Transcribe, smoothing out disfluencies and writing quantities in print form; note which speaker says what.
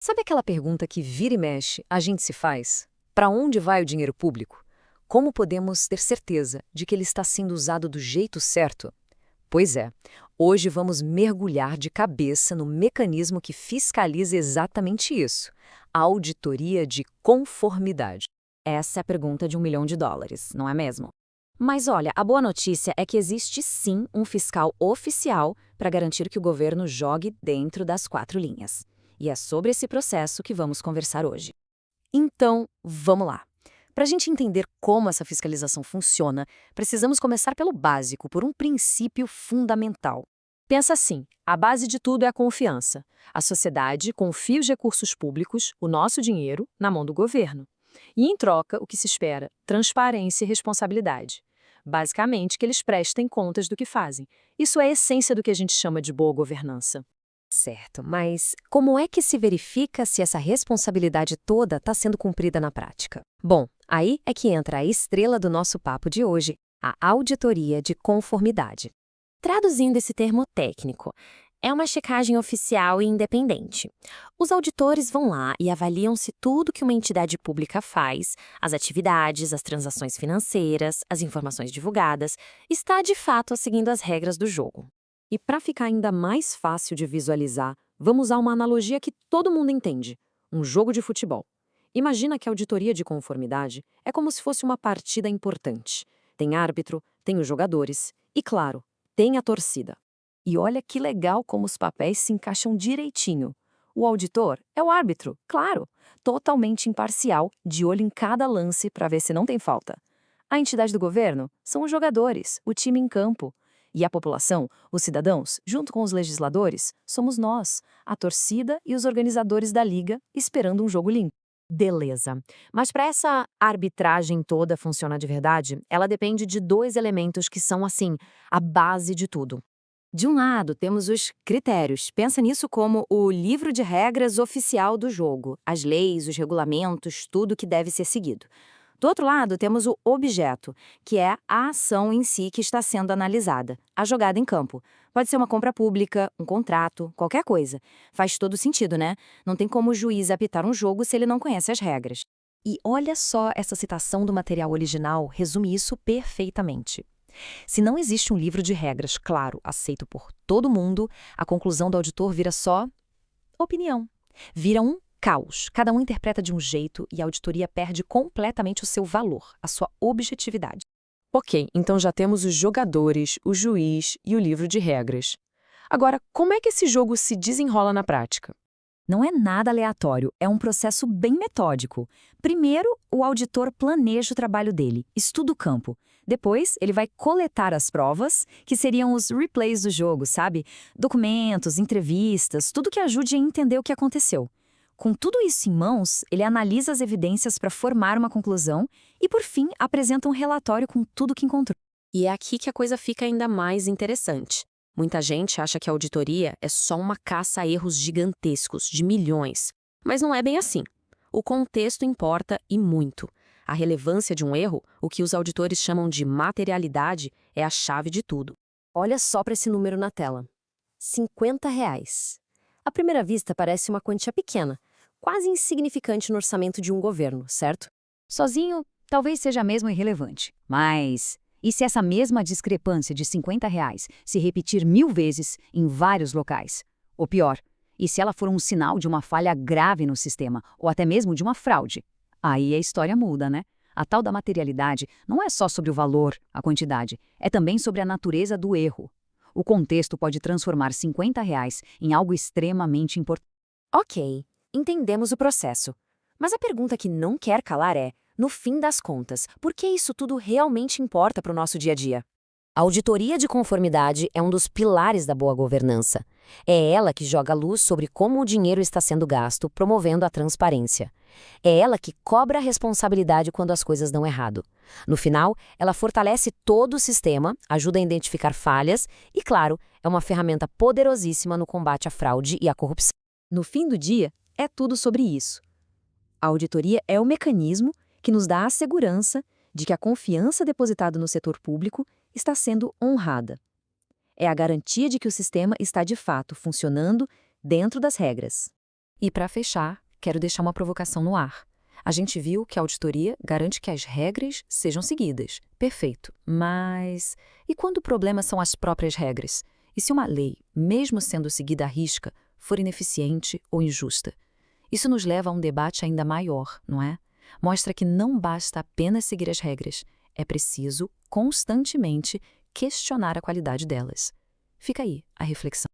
Speaker 1: Sabe aquela pergunta que vira e mexe a gente se faz? Para onde vai o dinheiro público? Como podemos ter certeza de que ele está sendo usado do jeito certo? Pois é, hoje vamos mergulhar de cabeça no mecanismo que fiscaliza exatamente isso: a auditoria de conformidade.
Speaker 2: Essa é a pergunta de US$ 1 milhão, não é mesmo? Mas olha, a boa notícia é que existe sim um fiscal oficial para garantir que o governo jogue dentro das 4 linhas. E é sobre esse processo que vamos conversar hoje.
Speaker 1: Então, vamos lá. Para a gente entender como essa fiscalização funciona, precisamos começar pelo básico, por um princípio fundamental. Pensa assim: a base de tudo é a confiança. A sociedade confia os recursos públicos, o nosso dinheiro, na mão do governo. E, em troca, o que se espera? Transparência e responsabilidade. Basicamente, que eles prestem contas do que fazem. Isso é a essência do que a gente chama de boa governança. Certo, mas como é que se verifica se essa responsabilidade toda está sendo cumprida na prática? Bom, aí é que entra a estrela do nosso papo de hoje, a auditoria de conformidade.
Speaker 2: Traduzindo esse termo técnico, é uma checagem oficial e independente. Os auditores vão lá e avaliam se tudo que uma entidade pública faz, as atividades, as transações financeiras, as informações divulgadas, está de fato seguindo as regras do jogo.
Speaker 1: E para ficar ainda mais fácil de visualizar, vamos usar uma analogia que todo mundo entende: um jogo de futebol. Imagina que a auditoria de conformidade é como se fosse uma partida importante. Tem árbitro, tem os jogadores e, claro, tem a torcida. E olha que legal como os papéis se encaixam direitinho. O auditor é o árbitro, claro, totalmente imparcial, de olho em cada lance para ver se não tem falta. A entidade do governo são os jogadores, o time em campo. E a população, os cidadãos, junto com os legisladores, somos nós, a torcida e os organizadores da liga, esperando um jogo limpo.
Speaker 2: Beleza. Mas para essa arbitragem toda funcionar de verdade, ela depende de dois elementos que são, assim, a base de tudo. De um lado, temos os critérios. Pensa nisso como o livro de regras oficial do jogo, as leis, os regulamentos, tudo que deve ser seguido. Do outro lado, temos o objeto, que é a ação em si que está sendo analisada, a jogada em campo. Pode ser uma compra pública, um contrato, qualquer coisa. Faz todo sentido, né? Não tem como o juiz apitar um jogo se ele não conhece as regras.
Speaker 1: E olha só, essa citação do material original resume isso perfeitamente. Se não existe um livro de regras claro, aceito por todo mundo, a conclusão do auditor vira só opinião. Vira um caos. Cada um interpreta de um jeito e a auditoria perde completamente o seu valor, a sua objetividade. Ok, então já temos os jogadores, o juiz e o livro de regras. Agora, como é que esse jogo se desenrola na prática? Não é nada aleatório, é um processo bem metódico. Primeiro, o auditor planeja o trabalho dele, estuda o campo. Depois, ele vai coletar as provas, que seriam os replays do jogo, sabe? Documentos, entrevistas, tudo que ajude a entender o que aconteceu. Com tudo isso em mãos, ele analisa as evidências para formar uma conclusão e, por fim, apresenta um relatório com tudo que encontrou.
Speaker 2: E é aqui que a coisa fica ainda mais interessante. Muita gente acha que a auditoria é só uma caça a erros gigantescos, de milhões. Mas não é bem assim. O contexto importa e muito. A relevância de um erro, o que os auditores chamam de materialidade, é a chave de tudo.
Speaker 1: Olha só para esse número na tela: R$ 50. À primeira vista parece uma quantia pequena, quase insignificante no orçamento de um governo, certo? Sozinho, talvez seja mesmo irrelevante. Mas e se essa mesma discrepância de R$ 50 se repetir 1000 vezes em vários locais? Ou pior, e se ela for um sinal de uma falha grave no sistema, ou até mesmo de uma fraude? Aí a história muda, né? A tal da materialidade não é só sobre o valor, a quantidade, é também sobre a natureza do erro. O contexto pode transformar R$ 50 em algo extremamente importante.
Speaker 2: Ok, entendemos o processo. Mas a pergunta que não quer calar é, no fim das contas, por que isso tudo realmente importa para o nosso dia a dia? A auditoria de conformidade é um dos pilares da boa governança. É ela que joga luz sobre como o dinheiro está sendo gasto, promovendo a transparência. É ela que cobra a responsabilidade quando as coisas dão errado. No final, ela fortalece todo o sistema, ajuda a identificar falhas e, claro, é uma ferramenta poderosíssima no combate à fraude e à corrupção.
Speaker 1: No fim do dia, é tudo sobre isso. A auditoria é o mecanismo que nos dá a segurança de que a confiança depositada no setor público está sendo honrada. É a garantia de que o sistema está de fato funcionando dentro das regras. E para fechar, quero deixar uma provocação no ar. A gente viu que a auditoria garante que as regras sejam seguidas. Perfeito. Mas e quando o problema são as próprias regras? E se uma lei, mesmo sendo seguida à risca, for ineficiente ou injusta? Isso nos leva a um debate ainda maior, não é? Mostra que não basta apenas seguir as regras. É preciso, constantemente, questionar a qualidade delas. Fica aí a reflexão.